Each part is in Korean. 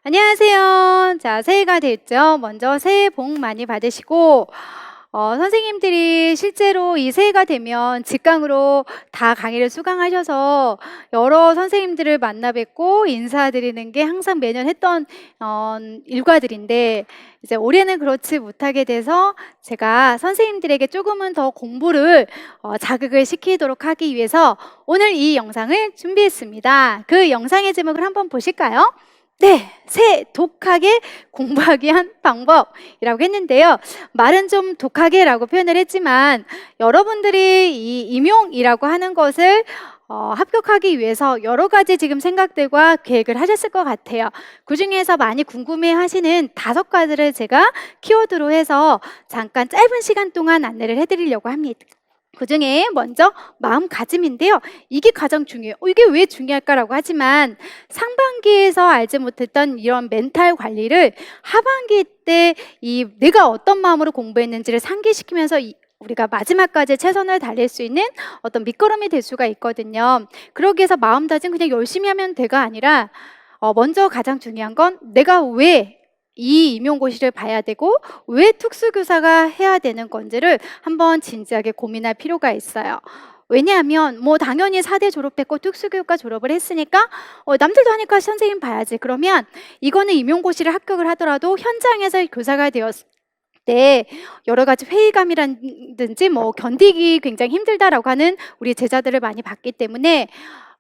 안녕하세요. 자, 새해가 됐죠. 먼저 새해 복 많이 받으시고, 선생님들이 실제로 이 새해가 되면 직강으로 다 강의를 수강하셔서 여러 선생님들을 만나 뵙고 인사드리는 게 항상 매년 했던 일과들인데, 이제 올해는 그렇지 못하게 돼서 제가 선생님들에게 조금은 더 공부를 자극을 시키도록 하기 위해서 오늘 이 영상을 준비했습니다. 그 영상의 제목을 한번 보실까요? 네, 새 독하게 공부하기 한 방법이라고 했는데요. 말은 좀 독하게라고 표현을 했지만 여러분들이 이 임용이라고 하는 것을 합격하기 위해서 여러 가지 지금 생각들과 계획을 하셨을 것 같아요. 그 중에서 많이 궁금해 하시는 5가지를 제가 키워드로 해서 잠깐 짧은 시간 동안 안내를 해드리려고 합니다. 그 중에 먼저 마음가짐인데요. 이게 가장 중요해요. 이게 왜 중요할까라고 하지만 상반기에서 알지 못했던 이런 멘탈 관리를 하반기 때 이 내가 어떤 마음으로 공부했는지를 상기시키면서 우리가 마지막까지 최선을 다할 수 있는 어떤 밑거름이 될 수가 있거든요. 그러기 위해서 마음다짐 그냥 열심히 하면 돼가 아니라 먼저 가장 중요한 건 내가 왜 이 임용고시를 봐야 되고 왜 특수교사가 해야 되는 건지를 한번 진지하게 고민할 필요가 있어요. 왜냐하면 뭐 당연히 4대 졸업했고 특수교육과 졸업을 했으니까 남들도 하니까 선생님 봐야지. 그러면 이거는 임용고시를 합격을 하더라도 현장에서 교사가 되었을 때 여러 가지 회의감이라든지 뭐 견디기 굉장히 힘들다라고 하는 우리 제자들을 많이 봤기 때문에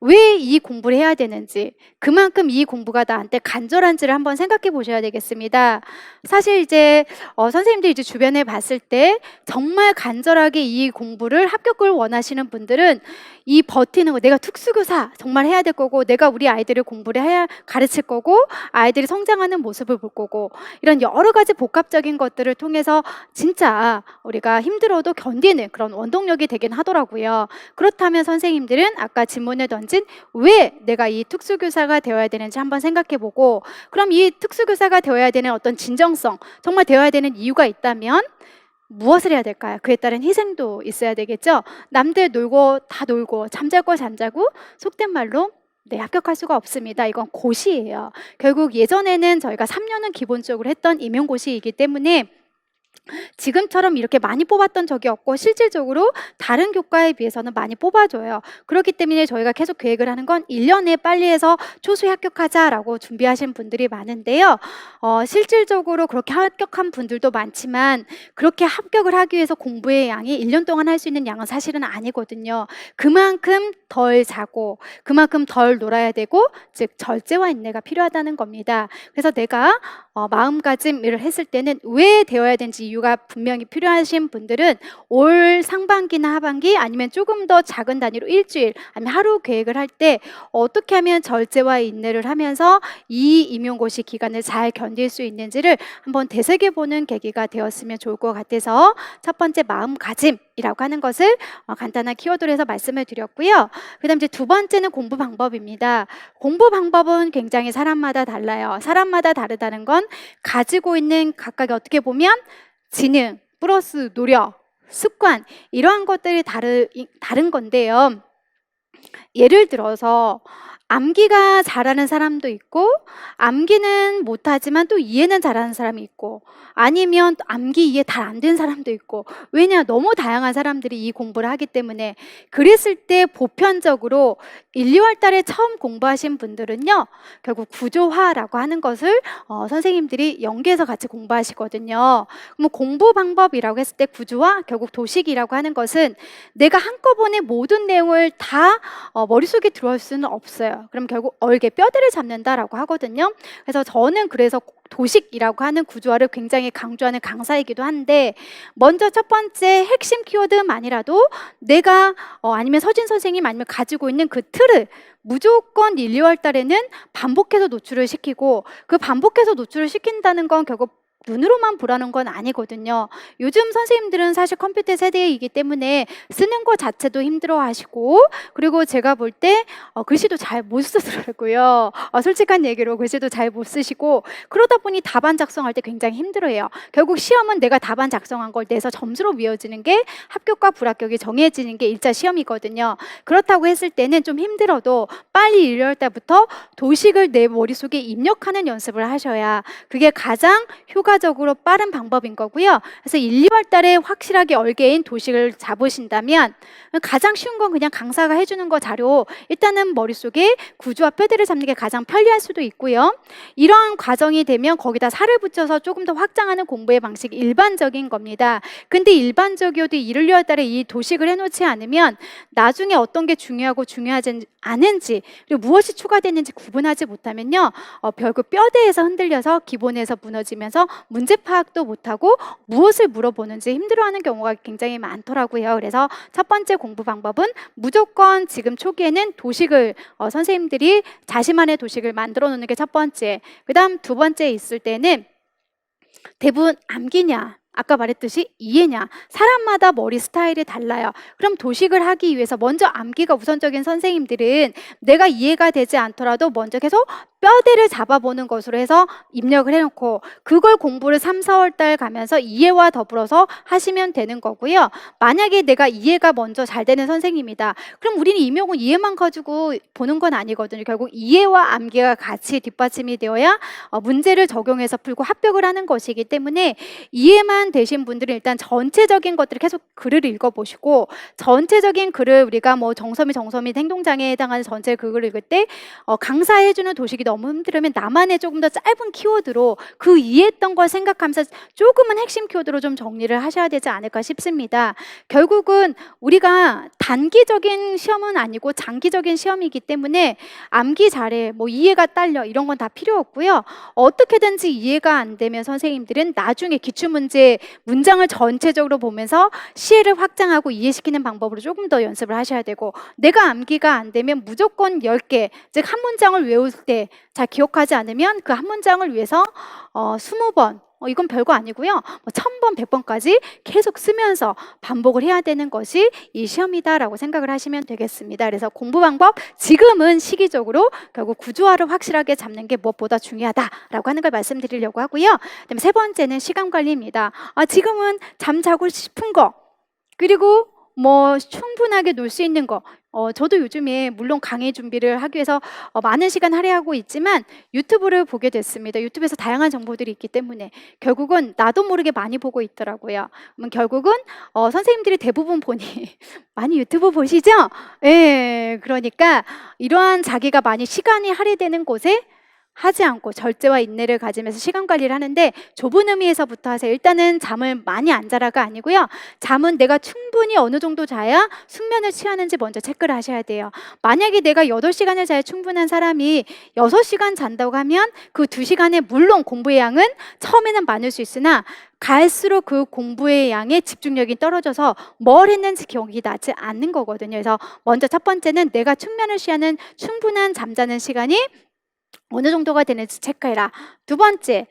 왜 이 공부를 해야 되는지, 그만큼 이 공부가 나한테 간절한지를 한번 생각해 보셔야 되겠습니다. 사실 이제 선생님들 이제 주변에 봤을 때 정말 간절하게 이 공부를 합격을 원하시는 분들은 이 버티는 거, 내가 특수교사 정말 해야 될 거고, 내가 우리 아이들을 공부를 해야 가르칠 거고, 아이들이 성장하는 모습을 볼 거고, 이런 여러 가지 복합적인 것들을 통해서 진짜 우리가 힘들어도 견디는 그런 원동력이 되긴 하더라고요. 그렇다면 선생님들은 아까 질문에 던진 왜 내가 이 특수교사가 되어야 되는지 한번 생각해보고, 그럼 이 특수교사가 되어야 되는 어떤 진정성, 정말 되어야 되는 이유가 있다면 무엇을 해야 될까요? 그에 따른 희생도 있어야 되겠죠. 남들 놀고 다 놀고 잠잘 거 잠자고 속된 말로 합격할 수가 없습니다. 이건 고시예요. 결국 예전에는 저희가 3년은 기본적으로 했던 임용고시이기 때문에 지금처럼 이렇게 많이 뽑았던 적이 없고 실질적으로 다른 교과에 비해서는 많이 뽑아줘요. 그렇기 때문에 저희가 계속 계획을 하는 건 1년에 빨리 해서 초수에 합격하자라고 준비하신 분들이 많은데요. 실질적으로 그렇게 합격한 분들도 많지만 그렇게 합격을 하기 위해서 공부의 양이 1년 동안 할 수 있는 양은 사실은 아니거든요. 그만큼 덜 자고 그만큼 덜 놀아야 되고, 즉 절제와 인내가 필요하다는 겁니다. 그래서 내가 마음가짐을 했을 때는 왜 되어야 되는지 이유가 분명히 필요하신 분들은 올 상반기나 하반기 아니면 조금 더 작은 단위로 일주일 아니면 하루 계획을 할 때 어떻게 하면 절제와 인내를 하면서 이 임용고시 기간을 잘 견딜 수 있는지를 한번 되새겨보는 계기가 되었으면 좋을 것 같아서 첫 번째 마음가짐이라고 하는 것을 간단한 키워드로 해서 말씀을 드렸고요. 그 다음 이제 두 번째는 공부 방법입니다. 공부 방법은 굉장히 사람마다 달라요. 사람마다 다르다는 건 가지고 있는 각각의 어떻게 보면 지능 플러스 노력, 습관 이러한 것들이 다른 건데요. 예를 들어서 암기가 잘하는 사람도 있고 암기는 못하지만 또 이해는 잘하는 사람이 있고, 아니면 암기 이해 잘 안 된 사람도 있고, 왜냐 너무 다양한 사람들이 이 공부를 하기 때문에. 그랬을 때 보편적으로 1, 2월 달에 처음 공부하신 분들은요 결국 구조화라고 하는 것을 선생님들이 연계해서 같이 공부하시거든요. 그럼 공부 방법이라고 했을 때 구조화, 결국 도식이라고 하는 것은 내가 한꺼번에 모든 내용을 다 머릿속에 들어올 수는 없어요. 그럼 결국 얼개 뼈대를 잡는다라고 하거든요. 그래서 저는 그래서 도식이라고 하는 구조화를 굉장히 강조하는 강사이기도 한데, 먼저 첫 번째 핵심 키워드만이라도 내가 아니면 서진 선생님 아니면 가지고 있는 그 틀을 무조건 1, 2월 달에는 반복해서 노출을 시키고, 그 반복해서 노출을 시킨다는 건 결국 눈으로만 보라는 건 아니거든요. 요즘 선생님들은 사실 컴퓨터 세대이기 때문에 쓰는 거 자체도 힘들어하시고, 그리고 제가 볼 때 글씨도 잘 못 쓰더라고요. 솔직한 얘기로 글씨도 잘 못 쓰시고, 그러다 보니 답안 작성할 때 굉장히 힘들어해요. 결국 시험은 내가 답안 작성한 걸 내서 점수로 이어지는 게, 합격과 불합격이 정해지는 게 1차 시험이거든요. 그렇다고 했을 때는 좀 힘들어도 빨리 1월 달부터 도식을 내 머릿속에 입력하는 연습을 하셔야 그게 가장 효과적으로 빠른 방법인 거고요. 그래서 1, 2월 달에 확실하게 얼개인 도식을 잡으신다면, 가장 쉬운 건 그냥 강사가 해주는 거 자료 일단은 머릿속에 구조와 뼈대를 잡는 게 가장 편리할 수도 있고요. 이러한 과정이 되면 거기다 살을 붙여서 조금 더 확장하는 공부의 방식이 일반적인 겁니다. 근데 일반적이어도 1, 2월 달에 이 도식을 해놓지 않으면 나중에 어떤 게 중요하고 중요하지 않은지, 그리고 무엇이 추가됐는지 구분하지 못하면요, 결국 뼈대에서 흔들려서 기본에서 무너지면서 문제 파악도 못하고 무엇을 물어보는지 힘들어하는 경우가 굉장히 많더라고요. 그래서 첫 번째 공부 방법은 무조건 지금 초기에는 도식을 선생님들이 자신만의 도식을 만들어 놓는 게 첫 번째. 그 다음 두 번째 있을 때는 대부분 암기냐, 아까 말했듯이 이해냐, 사람마다 머리 스타일이 달라요. 그럼 도식을 하기 위해서 먼저 암기가 우선적인 선생님들은 내가 이해가 되지 않더라도 먼저 계속 뼈대를 잡아보는 것으로 해서 입력을 해놓고 그걸 공부를 3, 4월 달 가면서 이해와 더불어서 하시면 되는 거고요. 만약에 내가 이해가 먼저 잘 되는 선생님이다, 그럼 우리는 임용은 이해만 가지고 보는 건 아니거든요. 결국 이해와 암기가 같이 뒷받침이 되어야 문제를 적용해서 풀고 합격을 하는 것이기 때문에, 이해만 되신 분들은 일단 전체적인 것들을 계속 글을 읽어보시고, 전체적인 글을 우리가 뭐 정서미 행동장애에 해당하는 전체 글을 읽을 때 강사해주는 도식이 너무 힘들으면 나만의 조금 더 짧은 키워드로 그 이해했던 걸 생각하면서 조금은 핵심 키워드로 좀 정리를 하셔야 되지 않을까 싶습니다. 결국은 우리가 단기적인 시험은 아니고 장기적인 시험이기 때문에 암기 잘해, 뭐 이해가 딸려, 이런 건 다 필요 없고요. 어떻게든지 이해가 안 되면 선생님들은 나중에 기출문제 문장을 전체적으로 보면서 시혜를 확장하고 이해시키는 방법으로 조금 더 연습을 하셔야 되고, 내가 암기가 안 되면 무조건 10개, 즉 한 문장을 외울 때 잘 기억하지 않으면 그 한 문장을 위해서 20번, 이건 별거 아니고요, 1000번, 100번까지 계속 쓰면서 반복을 해야 되는 것이 이 시험이다라고 생각을 하시면 되겠습니다. 그래서 공부 방법, 지금은 시기적으로 결국 구조화를 확실하게 잡는 게 무엇보다 중요하다라고 하는 걸 말씀드리려고 하고요. 그다음에 세 번째는 시간 관리입니다. 지금은 잠 자고 싶은 거, 그리고 뭐 충분하게 놀 수 있는 거, 저도 요즘에 물론 강의 준비를 하기 위해서 많은 시간 할애하고 있지만 유튜브를 보게 됐습니다. 유튜브에서 다양한 정보들이 있기 때문에 결국은 나도 모르게 많이 보고 있더라고요. 그럼 결국은 선생님들이 대부분 보니 많이 유튜브 보시죠? 예, 그러니까 이러한 자기가 많이 시간이 할애되는 곳에 하지 않고 절제와 인내를 가지면서 시간 관리를 하는데, 좁은 의미에서부터 하세요. 일단은 잠을 많이 안 자라가 아니고요, 잠은 내가 충분히 어느 정도 자야 숙면을 취하는지 먼저 체크를 하셔야 돼요. 만약에 내가 8시간을 자야 충분한 사람이 6시간 잔다고 하면 그 2시간에 물론 공부의 양은 처음에는 많을 수 있으나 갈수록 그 공부의 양의 집중력이 떨어져서 뭘 했는지 기억이 나지 않는 거거든요. 그래서 먼저 첫 번째는 내가 숙면을 취하는 충분한 잠자는 시간이 어느 정도가 되는지 체크해라. 두 번째,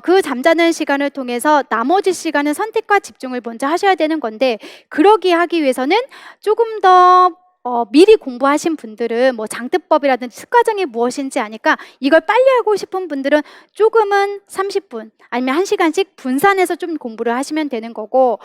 그 잠자는 시간을 통해서 나머지 시간은 선택과 집중을 먼저 하셔야 되는 건데, 그러기 하기 위해서는 조금 더 미리 공부하신 분들은 뭐 장대법이라든지 특과정이 무엇인지 아니까 이걸 빨리 하고 싶은 분들은 조금은 30분 아니면 1시간씩 분산해서 좀 공부를 하시면 되는 거고,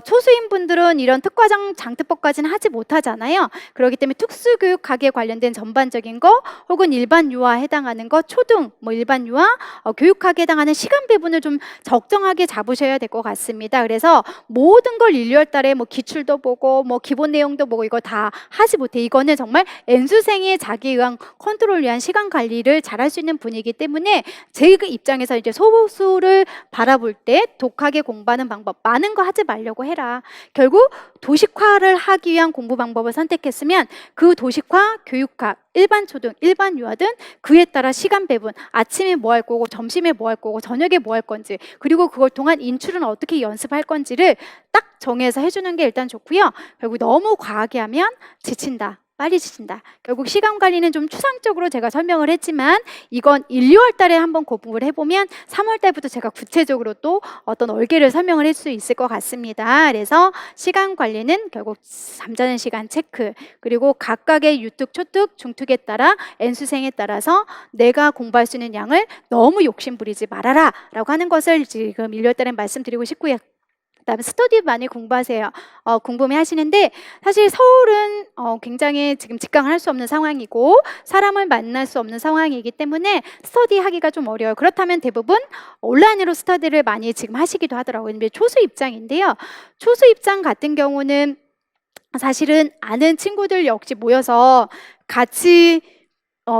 초수인 분들은 이런 특과정 장대법까지는 하지 못하잖아요. 그렇기 때문에 특수교육학에 관련된 전반적인 거 혹은 일반 유아에 해당하는 거, 초등 뭐 일반 유아 교육학에 해당하는 시간 배분을 좀 적정하게 잡으셔야 될 것 같습니다. 그래서 모든 걸 1, 2월 달에 뭐 기출도 보고 뭐 기본 내용도 보고 이거 다 하지 못해. 이거는 정말 N수생의 자기 의한 컨트롤을 위한 시간 관리를 잘할 수 있는 분이기 때문에 제 입장에서 이제 소수를 바라볼 때 독하게 공부하는 방법, 많은 거 하지 말려고 해라. 결국 도식화를 하기 위한 공부 방법을 선택했으면 그 도식화, 교육학, 일반 초등, 일반 유아든 그에 따라 시간 배분, 아침에 뭐 할 거고 점심에 뭐 할 거고 저녁에 뭐 할 건지, 그리고 그걸 통한 인출은 어떻게 연습할 건지를 딱 정해서 해주는 게 일단 좋고요. 결국 너무 과하게 하면 지친다, 빨리 지친다. 결국 시간 관리는 좀 추상적으로 제가 설명을 했지만 이건 1, 2월 달에 한번 공부를 해보면 3월 달부터 제가 구체적으로 또 어떤 얼개를 설명을 할 수 있을 것 같습니다. 그래서 시간 관리는 결국 잠자는 시간 체크, 그리고 각각의 유특, 초특, 중특에 따라 N수생에 따라서 내가 공부할 수 있는 양을 너무 욕심 부리지 말아라 라고 하는 것을 지금 1, 2월 달에 말씀드리고 싶고요. 그다음에 스터디 많이 공부하세요. 궁금해 하시는데 사실 서울은 굉장히 지금 직강을 할 수 없는 상황이고 사람을 만날 수 없는 상황이기 때문에 스터디 하기가 좀 어려워요. 그렇다면 대부분 온라인으로 스터디를 많이 지금 하시기도 하더라고요. 근데 초수 입장인데요. 초수 입장 같은 경우는 사실은 아는 친구들 역시 모여서 같이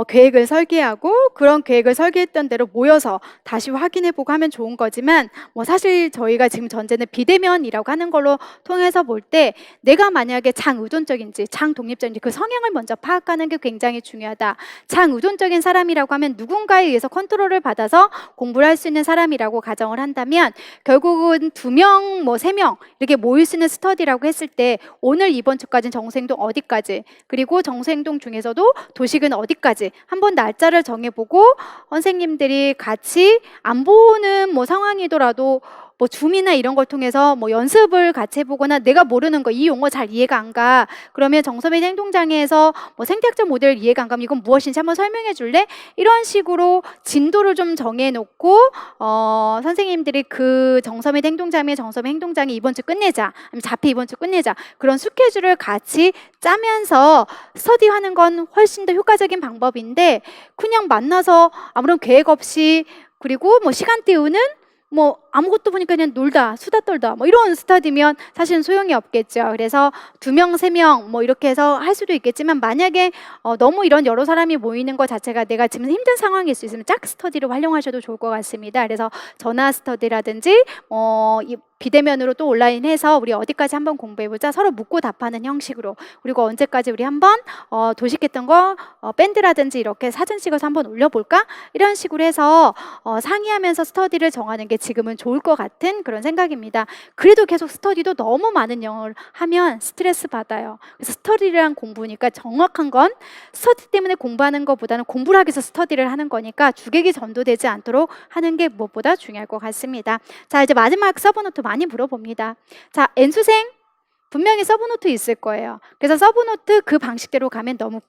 계획을 설계하고 그런 계획을 설계했던 대로 모여서 다시 확인해보고 하면 좋은 거지만 뭐 사실 저희가 지금 전제는 비대면이라고 하는 걸로 통해서 볼 때 내가 만약에 장의존적인지 장독립적인지 그 성향을 먼저 파악하는 게 굉장히 중요하다. 장의존적인 사람이라고 하면 누군가에 의해서 컨트롤을 받아서 공부를 할 수 있는 사람이라고 가정을 한다면 결국은 2명, 뭐 3명 이렇게 모일 수 있는 스터디라고 했을 때 오늘 이번 주까지는 정수행동 어디까지, 그리고 정수행동 중에서도 도식은 어디까지 한번 날짜를 정해보고 선생님들이 같이 안 보는 뭐 상황이더라도 뭐 줌이나 이런 걸 통해서 뭐 연습을 같이 해보거나 내가 모르는 거 이 용어 잘 이해가 안 가. 그러면 정서의 행동장애에서 뭐 생태학적 모델 이해가 안 가면 이건 무엇인지 한번 설명해 줄래? 이런 식으로 진도를 좀 정해놓고 선생님들이 그 정서의 행동장애, 정서의 행동장애 이번 주 끝내자, 아니면 자폐 이번 주 끝내자 그런 스케줄을 같이 짜면서 스터디하는 건 훨씬 더 효과적인 방법인데 그냥 만나서 아무런 계획 없이 그리고 뭐 시간 때우는 뭐 아무것도 보니까 그냥 놀다 수다 떨다 뭐 이런 스타디면 사실은 소용이 없겠죠. 그래서 2명, 3명 뭐 이렇게 해서 할 수도 있겠지만 만약에 너무 이런 여러 사람이 모이는 것 자체가 내가 지금 힘든 상황일 수 있으면 짝 스터디를 활용하셔도 좋을 것 같습니다. 그래서 전화 스터디라든지 이 비대면으로 또 온라인해서 우리 어디까지 한번 공부해보자, 서로 묻고 답하는 형식으로, 그리고 언제까지 우리 한번 도식했던 거 밴드라든지 이렇게 사진 찍어서 한번 올려볼까, 이런 식으로 해서 상의하면서 스터디를 정하는 게 지금은 좋을 것 같은 그런 생각입니다. 그래도 계속 스터디도 너무 많은 영어를 하면 스트레스 받아요. 그래서 스터디랑 공부니까 정확한 건 스터디 때문에 공부하는 것보다는 공부를 하기 위해서 스터디를 하는 거니까 주객이 전도되지 않도록 하는 게 무엇보다 중요할 것 같습니다. 자, 이제 마지막 서브노트 많이 물어봅니다. 자, N수생 분명히 서브노트 있을 거예요. 그래서 서브노트 그 방식대로 가면 너무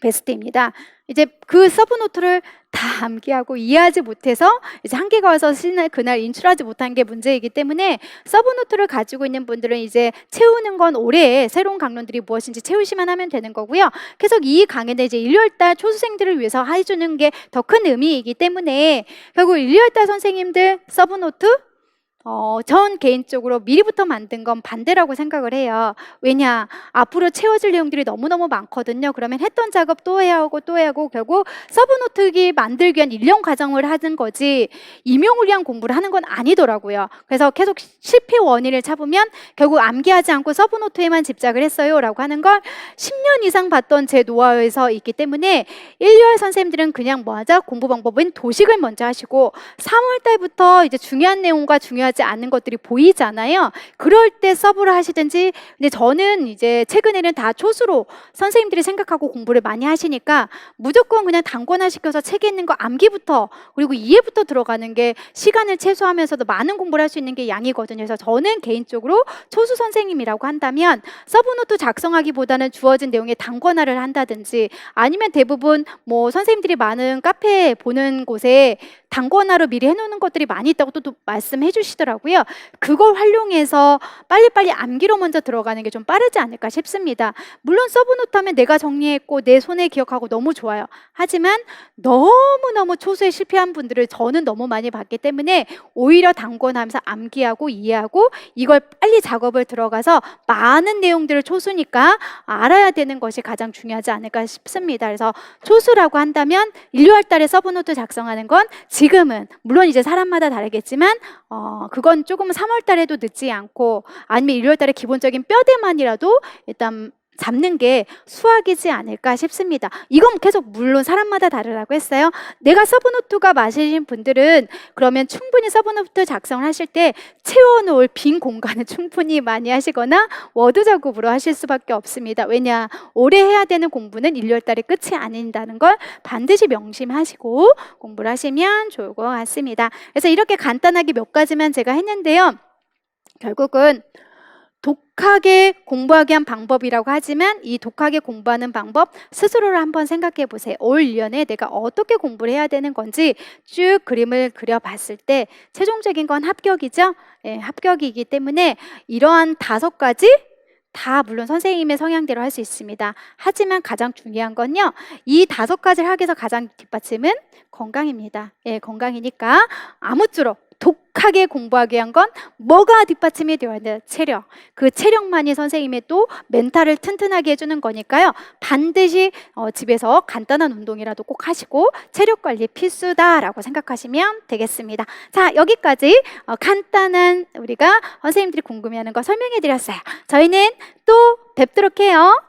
베스트입니다. 이제 그 서브노트를 다 암기하고 이해하지 못해서 이제 한계가 와서 그날 인출하지 못한 게 문제이기 때문에 서브노트를 가지고 있는 분들은 이제 채우는 건 올해 새로운 강론들이 무엇인지 채우시만 하면 되는 거고요. 계속 이 강의는 이제 1, 2월달 초수생들을 위해서 해주는 게 더 큰 의미이기 때문에 결국 1, 2월달 선생님들 서브노트 전 개인적으로 미리부터 만든 건 반대라고 생각을 해요. 왜냐, 앞으로 채워질 내용들이 너무너무 많거든요. 그러면 했던 작업 또 해야 하고 또 해야 하고 결국 서브노트기 만들기 위한 일련 과정을 하는 거지 임용을 위한 공부를 하는 건 아니더라고요. 그래서 계속 실패 원인을 찾으면 결국 암기하지 않고 서브노트에만 집착을 했어요 라고 하는 걸 10년 이상 봤던 제 노하우에서 있기 때문에 1, 2월 선생님들은 그냥 먼저 공부 방법은 도식을 먼저 하시고 3월 달부터 이제 중요한 내용과 중요하지 않는 것들이 보이잖아요. 그럴 때 서브를 하시든지. 근데 저는 이제 최근에는 다 초수로 선생님들이 생각하고 공부를 많이 하시니까 무조건 그냥 단권화 시켜서 책에 있는 거 암기부터 그리고 이해부터 들어가는 게 시간을 최소화하면서도 많은 공부를 할 수 있는 게 양이거든요. 그래서 저는 개인적으로 초수 선생님이라고 한다면 서브노트 작성하기보다는 주어진 내용에 단권화를 한다든지 아니면 대부분 뭐 선생님들이 많은 카페 보는 곳에 단권화로 미리 해놓는 것들이 많이 있다고 또 말씀해 주시더라고요. 그걸 활용해서 빨리빨리 암기로 먼저 들어가는 게 좀 빠르지 않을까 싶습니다. 물론 서브노트 하면 내가 정리했고 내 손에 기억하고 너무 좋아요. 하지만 너무너무 초수에 실패한 분들을 저는 너무 많이 봤기 때문에 오히려 단권하면서 암기하고 이해하고 이걸 빨리 작업을 들어가서 많은 내용들을 초수니까 알아야 되는 것이 가장 중요하지 않을까 싶습니다. 그래서 초수라고 한다면 1, 2월 달에 서브노트 작성하는 건 지금은 물론 이제 사람마다 다르겠지만 그건 조금 3월 달에도 늦지 않고 아니면 1월 달에 기본적인 뼈대만이라도 일단 잡는 게 수학이지 않을까 싶습니다. 이건 계속 물론 사람마다 다르다고 했어요. 내가 서브노트가 맞으신 분들은 그러면 충분히 서브노트 작성을 하실 때 채워놓을 빈 공간을 충분히 많이 하시거나 워드 작업으로 하실 수밖에 없습니다. 왜냐? 올해 해야 되는 공부는 1, 2월 달에 끝이 아닌다는 걸 반드시 명심하시고 공부를 하시면 좋을 것 같습니다. 그래서 이렇게 간단하게 몇 가지만 제가 했는데요. 결국은 독하게 공부하게 한 방법이라고 하지만 이 독하게 공부하는 방법 스스로를 한번 생각해 보세요. 올 1년에 내가 어떻게 공부를 해야 되는 건지 쭉 그림을 그려봤을 때 최종적인 건 합격이죠. 예, 합격이기 때문에 이러한 5가지 다 물론 선생님의 성향대로 할 수 있습니다. 하지만 가장 중요한 건요. 이 5가지를 하기 위해서 가장 뒷받침은 건강입니다. 예, 건강이니까 아무쪼록 독하게 공부하게 한 건 뭐가 뒷받침이 되어야 돼요? 체력. 그 체력만이 선생님의 또 멘탈을 튼튼하게 해주는 거니까요. 반드시 집에서 간단한 운동이라도 꼭 하시고 체력 관리 필수다라고 생각하시면 되겠습니다. 자, 여기까지 간단한 우리가 선생님들이 궁금해하는 거 설명해 드렸어요. 저희는 또 뵙도록 해요.